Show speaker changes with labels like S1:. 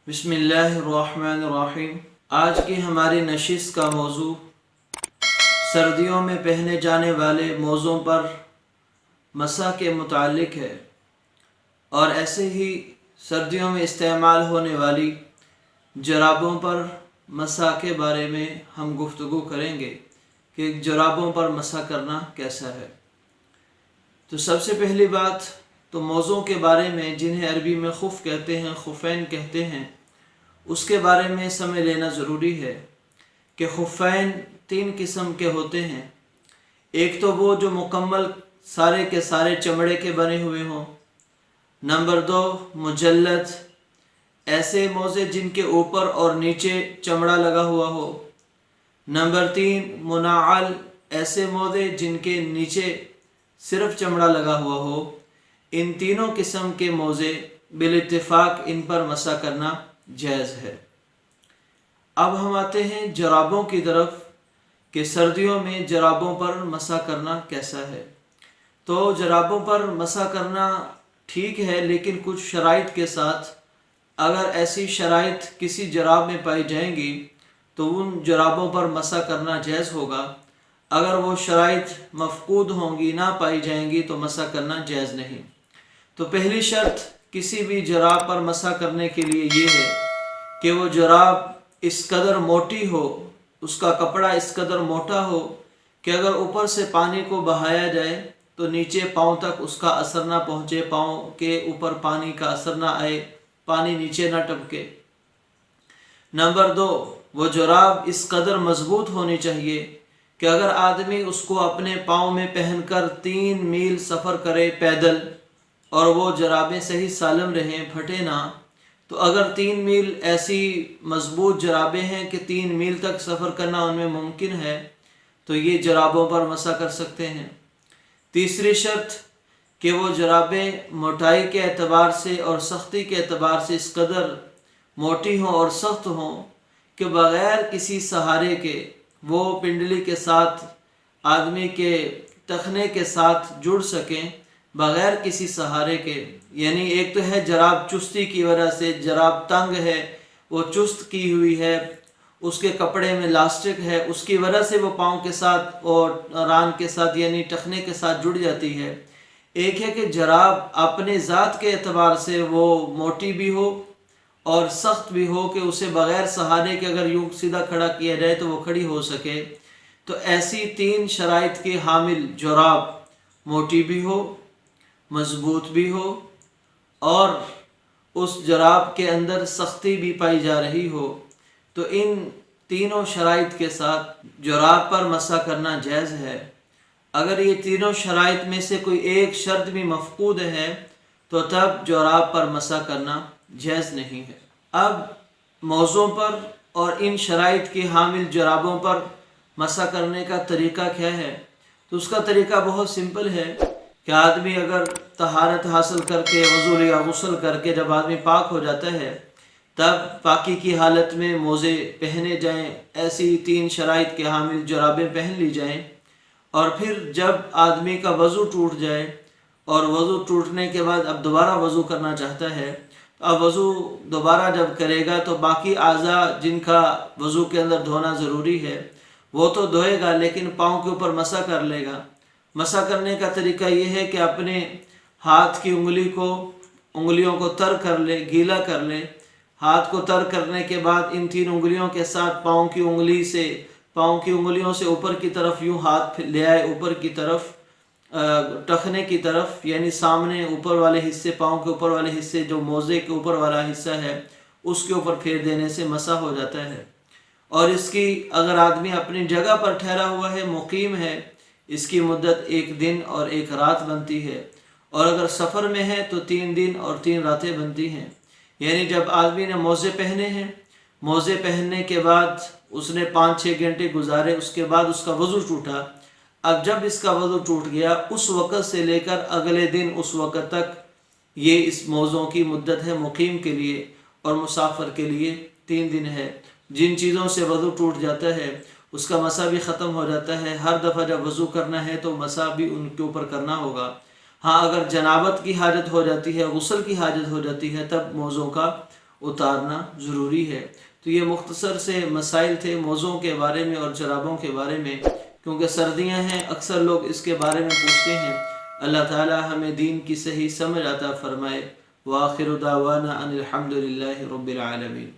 S1: बिस्मिल्लाहिर्रहमानिर्रहीम। आज की हमारी नशिस्त का मौजू सर्दियों में पहने जाने वाले मौज़ों पर मसा के मुतालिक है और ऐसे ही सर्दियों में इस्तेमाल होने वाली जराबों पर मसा के बारे में हम गुफ्तगू करेंगे कि जराबों पर मसा करना कैसा है। तो सबसे पहली बात तो मौज़ों के बारे में, जिन्हें अरबी में खुफ़ कहते हैं, खुफ़ैन कहते हैं, उसके बारे में समझ लेना ज़रूरी है कि खुफ़ैन तीन किस्म के होते हैं। एक तो वो जो मुकम्मल सारे के सारे चमड़े के बने हुए हों। नंबर दो मुजल्लद, ऐसे मोज़े जिनके ऊपर और नीचे चमड़ा लगा हुआ हो। नंबर तीन मुनाअल, ऐसे मोज़े जिनके नीचे सिर्फ चमड़ा लगा हुआ हो। इन तीनों किस्म के मोज़े बिल-इत्तिफ़ाक़ इन पर मसा करना जायज़ है। अब हम आते हैं जराबों की तरफ कि सर्दियों में जराबों पर मसा करना कैसा है। तो जराबों पर मसा करना ठीक है, लेकिन कुछ शराइत के साथ। अगर ऐसी शराइत किसी जराब में पाई जाएंगी तो उन जराबों पर मसा करना जायज़ होगा। अगर वो शराइत मफकूद होंगी, ना पाई जाएंगी, तो मसा करना जायज़ नहीं। तो पहली शर्त किसी भी जराब पर मसा करने के लिए ये है कि वो जराब इस कदर मोटी हो, उसका कपड़ा इस कदर मोटा हो कि अगर ऊपर से पानी को बहाया जाए तो नीचे पाँव तक उसका असर ना पहुँचे, पाँव के ऊपर पानी का असर ना आए, पानी नीचे ना टपके। नंबर दो, वो जुराब इस कदर मजबूत होनी चाहिए कि अगर आदमी उसको अपने पाँव में पहनकर 3 मील सफ़र करे पैदल और वो जराबें सही सालम रहें, फटे ना, तो अगर 3 मील ऐसी मजबूत जराबें हैं कि 3 मील तक सफ़र करना उनमें मुमकिन है, तो ये जराबों पर मसा कर सकते हैं। तीसरी शर्त कि वो जराबें मोटाई के एतबार से और सख्ती के एतबार से इस कदर मोटी हों और सख्त हों कि बग़ैर किसी सहारे के वो पिंडली के साथ, आदमी के टखने के साथ जुड़ सकें, बग़ैर किसी सहारे के। यानी एक तो है जराब चुस्ती की वजह से, जराब तंग है, वो चुस्त की हुई है, उसके कपड़े में लास्टिक है, उसकी वजह से वो पाँव के साथ और रान के साथ यानी टखने के साथ जुड़ जाती है। एक है कि जराब अपने ज़ात के एतबार से वो मोटी भी हो और सख्त भी हो कि उसे बग़ैर सहारे के अगर यूँ सीधा खड़ा किया जाए तो वो खड़ी हो सके। तो ऐसी 3 शराइत की हामिल जुराब मोटी भी हो, मजबूत भी हो और उस जराब के अंदर सख्ती भी पाई जा रही हो, तो इन तीनों शराइत के साथ जुराब पर मसा करना जायज़ है। अगर ये तीनों शराइत में से कोई एक शर्त भी मफकूद है तो तब जुराब पर मसा करना जायज़ नहीं है। अब मौज़ों पर और इन शराइत की हामिल जुराबों पर मसा करने का तरीका क्या है, तो उसका तरीका बहुत सिंपल है कि आदमी अगर तहारत हासिल करके, वज़ू या गुस्ल करके जब आदमी पाक हो जाता है, तब पाकी की हालत में मोज़े पहने जाएं, ऐसी 3 शराइत के हामिल जुराबें पहन ली जाएं। और फिर जब आदमी का वज़ू टूट जाए और वज़ू टूटने के बाद अब दोबारा वज़ू करना चाहता है, तो अब वज़ू दोबारा जब करेगा तो बाकी आज़ा जिनका वज़ू के अंदर धोना ज़रूरी है वो तो धोएगा, लेकिन पाँव के ऊपर मसा कर लेगा। मसा करने का तरीका ये है कि अपने हाथ की उंगलियों को तर कर ले, गीला कर ले। हाथ को तर करने के बाद इन 3 उंगलियों के साथ पाँव की उंगलियों से ऊपर की तरफ यूँ हाथ ले आए, ऊपर की तरफ टखने की तरफ, यानी सामने ऊपर वाले हिस्से, पाँव के ऊपर वाले हिस्से, जो मोज़े के ऊपर वाला हिस्सा है उसके ऊपर फेर देने से मसा हो जाता है। और इसकी अगर आदमी अपनी जगह पर ठहरा हुआ है, मुकीम है, इसकी मुद्दत 1 दिन और 1 रात बनती है। और अगर सफ़र में है तो 3 दिन और 3 रातें बनती हैं। यानी जब आदमी ने मोज़े पहने हैं, मोज़े पहनने के बाद उसने 5-6 घंटे गुजारे, उसके बाद उसका वज़ू टूटा। अब जब इसका वज़ू टूट गया, उस वक़्त से लेकर अगले दिन उस वक़्त तक ये इस मौज़ों की मुद्दत है। मुकीम के लिए और मुसाफिर के लिए 3 दिन है। जिन चीज़ों से वज़ू टूट जाता है उसका मसा भी ख़त्म हो जाता है। हर दफ़ा जब वज़ू करना है तो मसा भी उनके ऊपर करना होगा। हाँ, अगर जनाबत की हाजत हो जाती है, गुस्ल की हाजत हो जाती है, तब मौज़ों का اتارنا ضروری ہے۔ تو یہ مختصر سے مسائل تھے موضوعوں کے بارے میں اور جرابوں کے بارے میں، کیونکہ سردیاں ہیں اکثر لوگ اس کے بارے میں پوچھتے ہیں۔ اللہ تعالی ہمیں دین کی صحیح سمجھ عطا فرمائے۔ وآخر دعوانا ان الحمد للہ رب العالمین۔